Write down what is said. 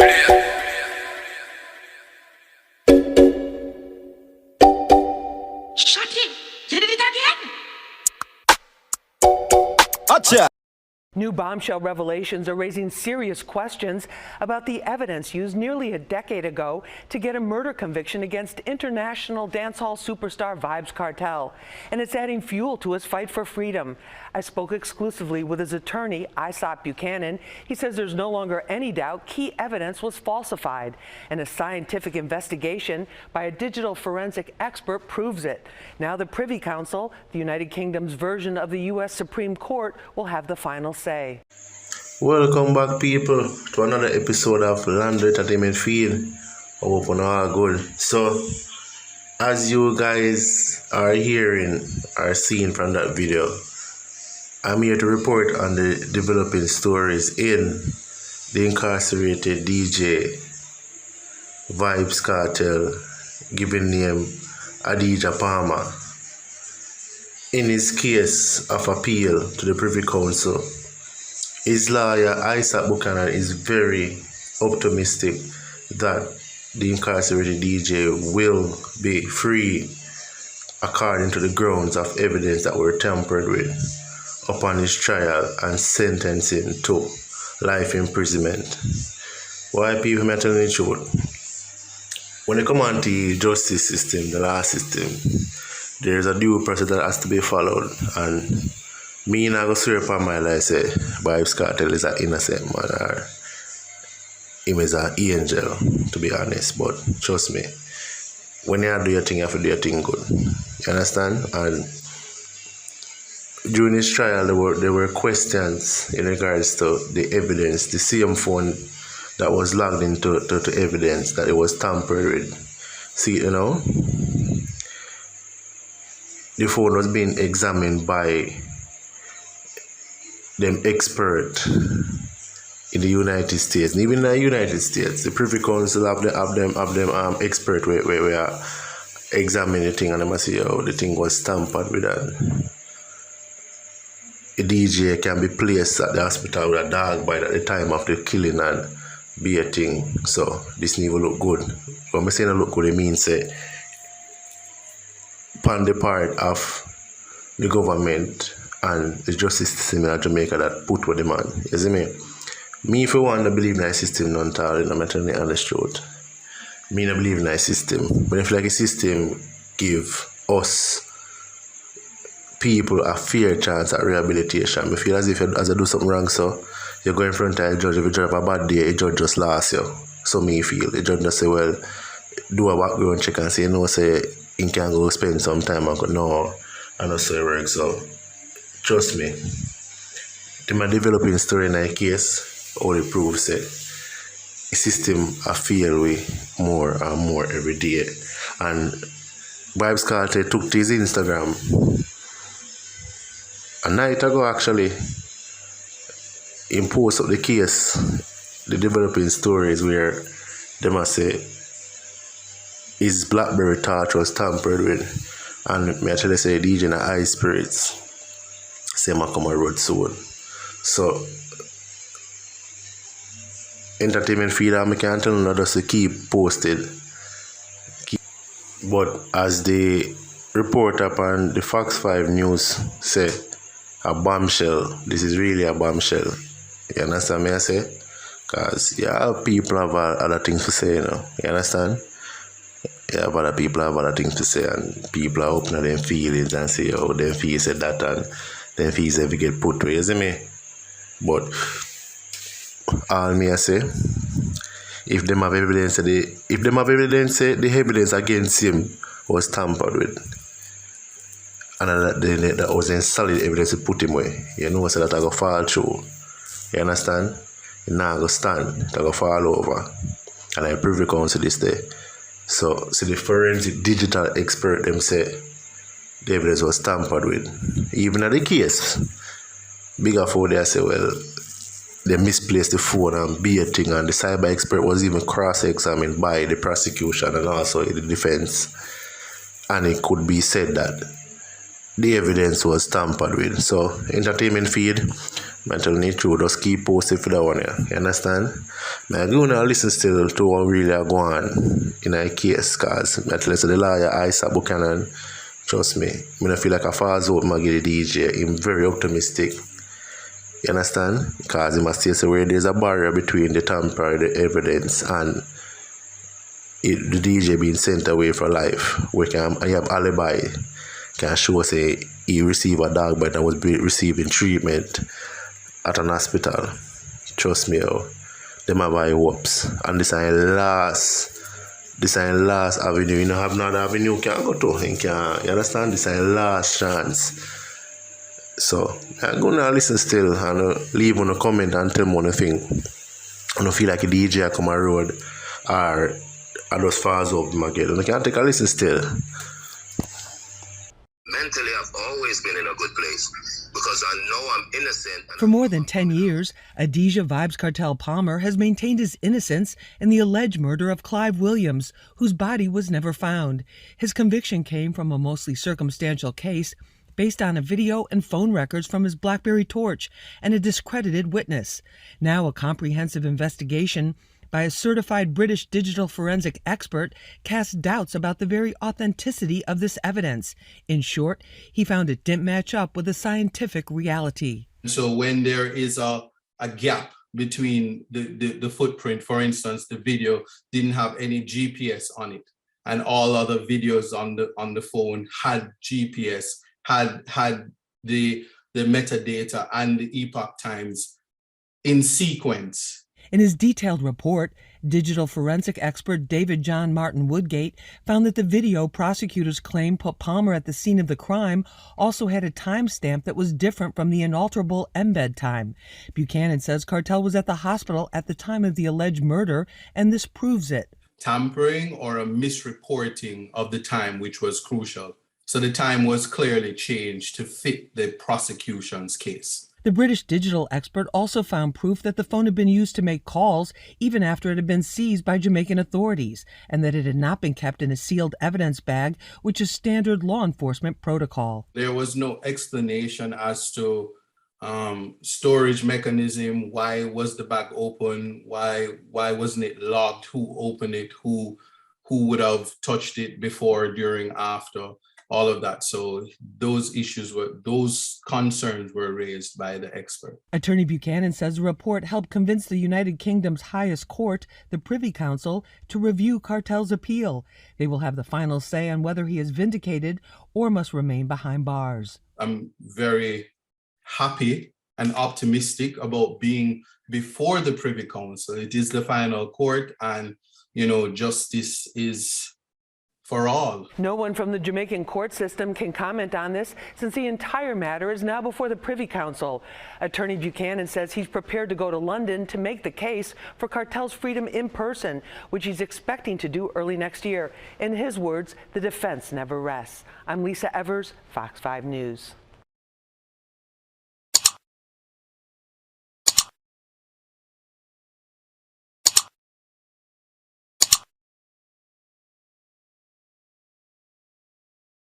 Shut it! You did it again! Gotcha! New Bombshell revelations are raising serious questions about the evidence used nearly a decade ago to get a murder conviction against international dancehall superstar Vybz Kartel. And it's adding fuel to his fight for freedom. I spoke exclusively with his attorney, Isop Buchanan. He says there's no longer any doubt key evidence was falsified. And a scientific investigation by a digital forensic expert proves it. Now the Privy Council, the United Kingdom's version of the U.S. Supreme Court, will have the final say. Welcome back, people, to another episode of Land Entertainment Feed. I hope you all good. So, as you guys are hearing or seeing from that video, I'm here to report on the developing stories in the incarcerated DJ Vybz Kartel, given name Adidja Palmer, in his case of appeal to the Privy Council. His lawyer, Isop Buchanan, is very optimistic that the incarcerated DJ will be free according to the grounds of evidence that were tampered with upon his trial and sentencing to life imprisonment. Why people may tell the truth? When it comes on to the justice system, the law system, there is a due process that has to be followed, and me not go swear upon my life say Vybz Kartel is an innocent man or him is an angel, to be honest. But trust me, when you do your thing, you have to do your thing good. You understand? And during his trial, there were questions in regards to the evidence, the same phone that was logged into to evidence that it was tampered with. See, you know, the phone was being examined by them expert in the United States. And even in the United States, the Privy Council have them expert where are examining the thing, and they say, oh, the thing was tampered with, and a DJ can be placed at the hospital with a dog bite at the time of the killing and be a thing. So this never look good. When I say no look good, it means say upon the part of the government and the justice system in Jamaica that put with the man. You see me? Me, if you want to believe in a system, non talent, I'm telling you the honest truth. Me not believe in a system. But if like a system give us people a fair chance at rehabilitation, I feel as if as I do something wrong, so you go in front of a judge. If you drive a bad day, a judge just lost you. So me feel the judge just say, well, do a background check and say, no, say you can go spend some time and go, no, I know so it works. So trust me, my developing story in a case only proves it. The system I feel way more and more every day. And Vybz Kartel took to his Instagram a night ago, actually, he posted up the case, the developing stories where they must say his BlackBerry torch was tampered with, and me actually say DJ in high spirits. Say I come on road soon. So entertainment feed, I can't tell you just to keep posted. But as the report upon the Fox 5 News say, a bombshell. This is really a bombshell. You understand me I say? Because people have other things to say, you know. You understand? Other people have other things to say, and people are opening their feelings and say, oh, them feels said that, and them feels ever get put to, you see me? But all me I say, if them have evidence say the evidence against him was tampered with, and that wasn't solid evidence to put him away, you know, so that I go fall through. You understand? It now go stand, it go fall over. And I Privy Council this day. So the forensic digital expert them say the evidence was tampered with. Even at the case, bigger for they say, well, they misplaced the phone and be a thing, and the cyber expert was even cross-examined by the prosecution and also the defense. And it could be said that the evidence was tampered with. So, entertainment feed, I'm telling you true, just keep posting for that one, yeah. You understand? I go and listen still to what really go on in a case, because I tell you, the lawyer, Isa Buchanan, trust me, I don't feel like a false hope I get the DJ. I'm very optimistic. You understand? Because he must say where there's a barrier between the tamper, the evidence, and the DJ being sent away for life. Where I have alibi, can show say he received a dog bite and was receiving treatment at an hospital. Trust me, them have high hopes. And this is last avenue. You know, have another avenue you can go to. You understand? This is last chance. So I'm gonna listen still and leave on a comment and tell me one thing. I don't feel like a DJ come on road or I just fast up my girl. I can't take a listen still. Mentally, I've always been in a good place because I know I'm innocent. For more than 10 years, Adidja Vybz Kartel Palmer has maintained his innocence in the alleged murder of Clive Williams, whose body was never found. His conviction came from a mostly circumstantial case based on a video and phone records from his BlackBerry torch and a discredited witness. Now a comprehensive investigation by a certified British digital forensic expert casts doubts about the very authenticity of this evidence. In short, he found it didn't match up with the scientific reality. So when there is a gap between the footprint, for instance, the video didn't have any GPS on it, and all other videos on the phone had GPS, had the metadata and the epoch times in sequence. In his detailed report, digital forensic expert David John Martin Woodgate found that the video prosecutors claim put Palmer at the scene of the crime also had a timestamp that was different from the inalterable embed time. Buchanan says Kartel was at the hospital at the time of the alleged murder, and this proves it. Tampering or a misreporting of the time, which was crucial. So the time was clearly changed to fit the prosecution's case. The British digital expert also found proof that the phone had been used to make calls even after it had been seized by Jamaican authorities, and that it had not been kept in a sealed evidence bag, which is standard law enforcement protocol. There was no explanation as to storage mechanism. Why was the bag open? Why wasn't it locked? Who opened it? Who would have touched it before, during, after? All of that. So those concerns were raised by the expert. Attorney Buchanan says the report helped convince the United Kingdom's highest court, the Privy Council, to review Kartel's appeal. They will have the final say on whether he is vindicated or must remain behind bars. I'm very happy and optimistic about being before the Privy Council. It is the final court, and justice is for all. No one from the Jamaican court system can comment on this since the entire matter is now before the Privy Council. Attorney Buchanan says he's prepared to go to London to make the case for Kartel's freedom in person, which he's expecting to do early next year. In his words, the defense never rests. I'm Lisa Evers, Fox 5 News.